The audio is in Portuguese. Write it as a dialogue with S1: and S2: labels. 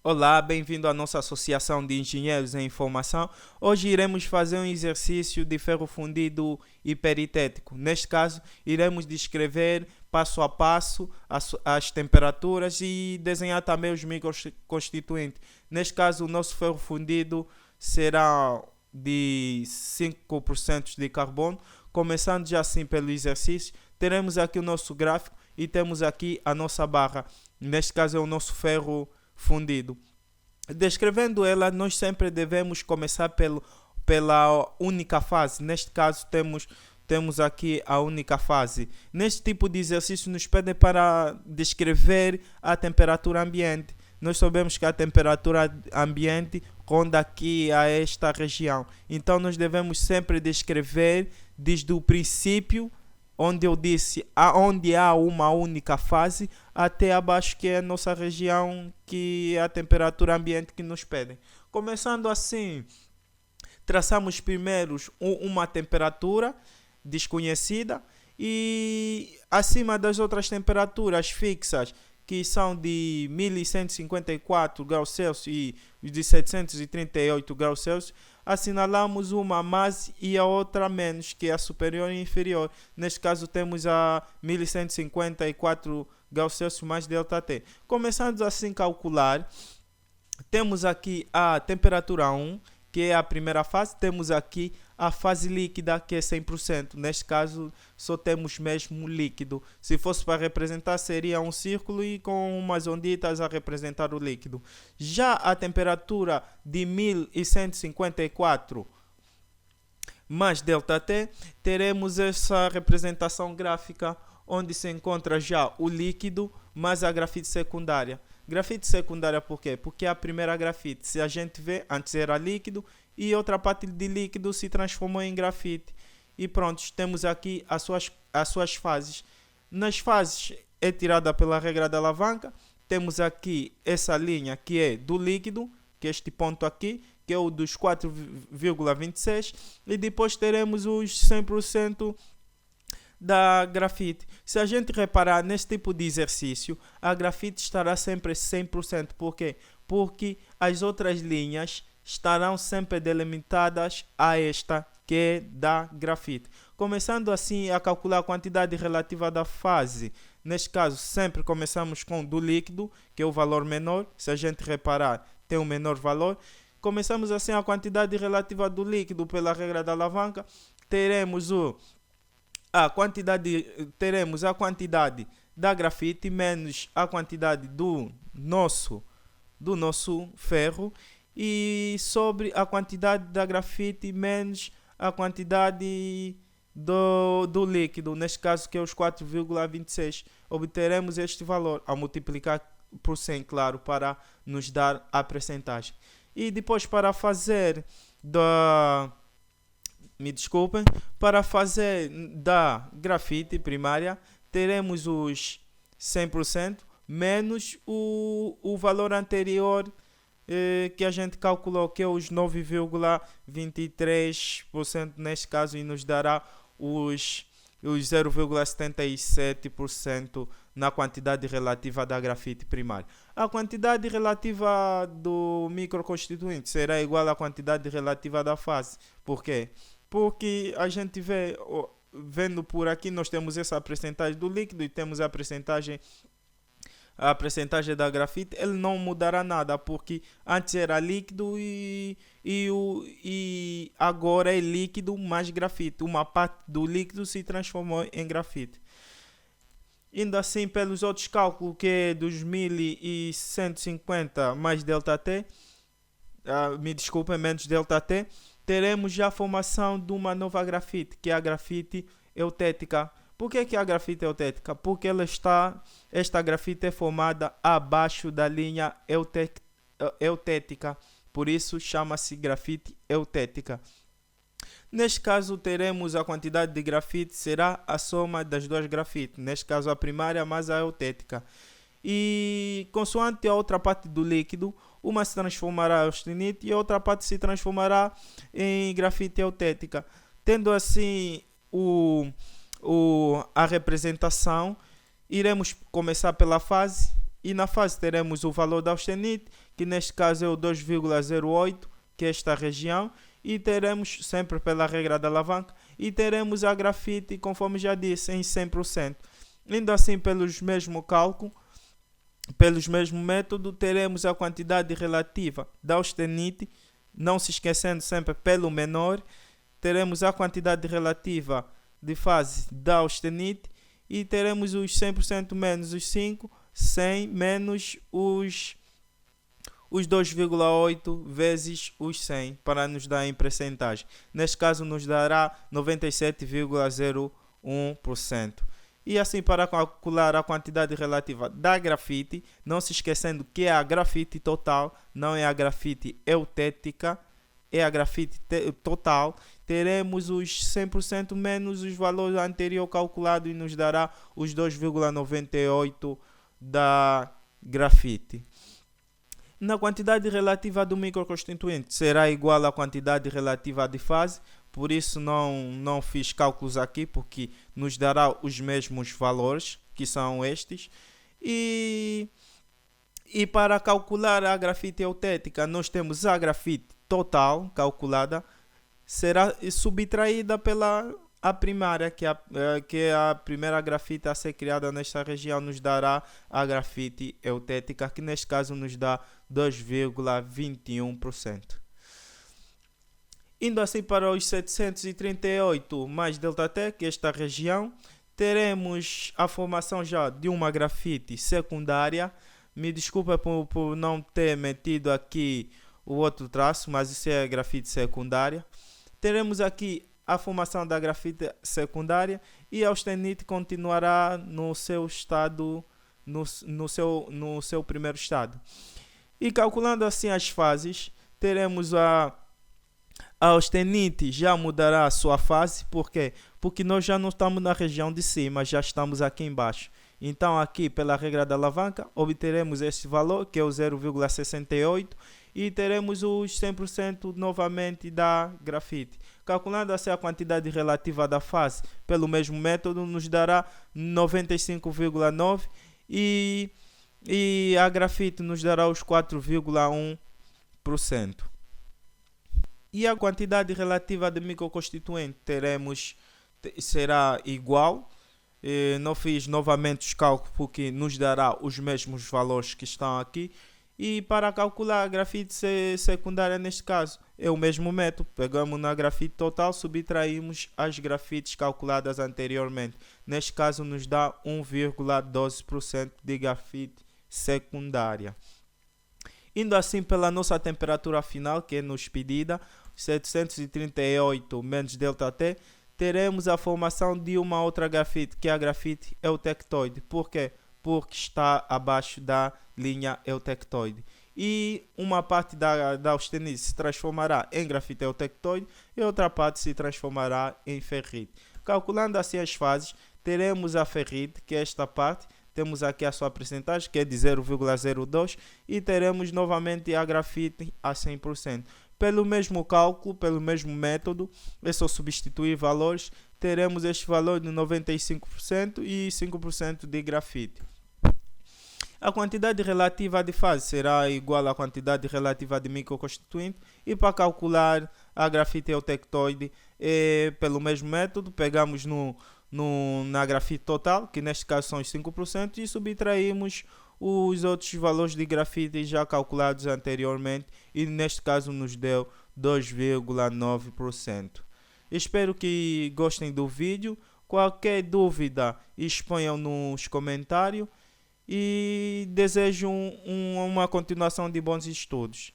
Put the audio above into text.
S1: Olá, bem-vindo à nossa Associação de Engenheiros em Informação. Hoje iremos fazer um exercício de ferro fundido hiperitético. Neste caso, iremos descrever passo a passo as temperaturas e desenhar também os microconstituintes. Neste caso, o nosso ferro fundido será de 5% de carbono. Começando já assim pelo exercício, teremos aqui o nosso gráfico e temos aqui a nossa barra. Neste caso é o nosso ferro fundido. Descrevendo ela, nós sempre devemos começar pela única fase. Neste caso, temos aqui a única fase. Neste tipo de exercício, nos pedem para descrever a temperatura ambiente. Nós sabemos que a temperatura ambiente ronda aqui a esta região. Então, nós devemos sempre descrever desde o princípio, onde eu disse onde há uma única fase, até abaixo, que é a nossa região, que é a temperatura ambiente que nos pedem. Começando assim, traçamos primeiro uma temperatura desconhecida e acima das outras temperaturas fixas, que são de 1154 graus Celsius e de 738 graus Celsius, assinalamos uma mais e a outra menos, que é a superior e inferior. Neste caso temos a 1154 graus Celsius mais ΔT. Começando assim a calcular, temos aqui a temperatura 1, que é a primeira fase. Temos aqui a fase líquida, que é 100%. Neste caso, só temos mesmo líquido. Se fosse para representar, seria um círculo e com umas onditas a representar o líquido. Já a temperatura de 1154 mais ΔT, teremos essa representação gráfica, onde se encontra já o líquido mais a grafite secundária. Grafite secundária por quê? Porque é a primeira grafite. Se a gente vê, antes era líquido e outra parte de líquido se transformou em grafite. E pronto, temos aqui as suas fases. Nas fases é tirada pela regra da alavanca. Temos aqui essa linha que é do líquido, que é este ponto aqui, que é o dos 4,26. E depois teremos os 100% da grafite. Se a gente reparar nesse tipo de exercício, a grafite estará sempre 100%. Por quê? Porque as outras linhas estarão sempre delimitadas a esta, que é da grafite. Começando assim a calcular a quantidade relativa da fase. Neste caso, sempre começamos com do líquido, que é o valor menor. Se a gente reparar, tem um menor valor. Começamos assim a quantidade relativa do líquido pela regra da alavanca. Teremos teremos a quantidade da grafite menos a quantidade do nosso ferro, e sobre a quantidade da grafite menos a quantidade do líquido, neste caso que é os 4,26. Obteremos este valor ao multiplicar por 100, claro, para nos dar a percentagem. E depois, para fazer para fazer da grafite primária, teremos os 100% menos o valor anterior, que a gente calculou, que é os 9,23% neste caso, e nos dará os 0,77% na quantidade relativa da grafite primária. A quantidade relativa do microconstituinte será igual à quantidade relativa da fase. Por quê? Porque a gente vendo por aqui, nós temos essa percentagem do líquido e temos a percentagem da grafite. Ele não mudará nada, porque antes era líquido e agora é líquido mais grafite. Uma parte do líquido se transformou em grafite. Indo assim pelos outros cálculos, que é dos 1150 mais ΔT, menos ΔT, teremos já a formação de uma nova grafite, que é a grafite eutética. Por que a grafite é eutética? Porque esta grafite é formada abaixo da linha eutética, por isso chama-se grafite eutética. Neste caso, teremos a quantidade de grafite, será a soma das duas grafites, neste caso a primária mais a eutética. E consoante a outra parte do líquido, uma se transformará em austenite e a outra parte se transformará em grafite eutética. Tendo assim a representação, iremos começar pela fase E na fase teremos o valor da austenite, que neste caso é o 2,08, que é esta região. E teremos, sempre pela regra da alavanca, e teremos a grafite, conforme já disse, em 100%. Indo assim pelos mesmos cálculos, pelos mesmos métodos, teremos a quantidade relativa da austenite, não se esquecendo sempre pelo menor. Teremos a quantidade relativa de fase da austenite e teremos os 100% menos os 5, 100 menos os 2,8 vezes os 100 para nos dar em percentagem. Neste caso nos dará 97,01%. E assim, para calcular a quantidade relativa da grafite, não se esquecendo que é a grafite total, não é a grafite eutética, é a grafite total, teremos os 100% menos os valores anterior calculados e nos dará os 2,98 da grafite. Na quantidade relativa do microconstituinte será igual à quantidade relativa de fase, por isso não fiz cálculos aqui, porque nos dará os mesmos valores, que são estes. E para calcular a grafite eutética, nós temos a grafite total calculada, será subtraída pela a primária, que é a primeira grafite a ser criada nesta região, nos dará a grafite eutética, que neste caso nos dá 2,21%. Indo assim para os 738 mais ΔT, que é esta região, teremos a formação já de uma grafite secundária. Me desculpa por não ter metido aqui o outro traço, mas isso é a grafite secundária. Teremos aqui a formação da grafite secundária e a austenite continuará no seu estado, no seu primeiro estado. E calculando assim as fases, teremos a austenite já mudará a sua fase. Por quê? Porque nós já não estamos na região de cima, já estamos aqui embaixo. Então aqui, pela regra da alavanca, obteremos este valor, que é o 0,68, e teremos os 100% novamente da grafite. Calculando assim a quantidade relativa da fase pelo mesmo método, nos dará 95,9 e a grafite nos dará os 4,1%. E a quantidade relativa de microconstituinte será igual. Não fiz novamente os cálculos porque nos dará os mesmos valores que estão aqui. E para calcular a grafite secundária, neste caso, é o mesmo método. Pegamos na grafite total, subtraímos as grafites calculadas anteriormente. Neste caso, nos dá 1,12% de grafite secundária. Indo assim pela nossa temperatura final, que é nos pedida, 738 menos ΔT, teremos a formação de uma outra grafite, que é a grafite eutectoide. Por quê? Porque está abaixo da linha eutectoide. E uma parte da austenite se transformará em grafite eutectoide e outra parte se transformará em ferrite. Calculando assim as fases, teremos a ferrite, que é esta parte. Temos aqui a sua percentagem, que é de 0,02, e teremos novamente a grafite a 100%. Pelo mesmo cálculo, pelo mesmo método, é só substituir valores, teremos este valor de 95% e 5% de grafite. A quantidade relativa de fase será igual à quantidade relativa de microconstituinte, e para calcular a grafite eutectoide, pelo mesmo método, pegamos na grafite total, que neste caso são os 5%, e subtraímos os outros valores de grafite já calculados anteriormente, e neste caso nos deu 2,9%. Espero que gostem do vídeo. Qualquer dúvida, exponham nos comentários, e desejo uma continuação de bons estudos.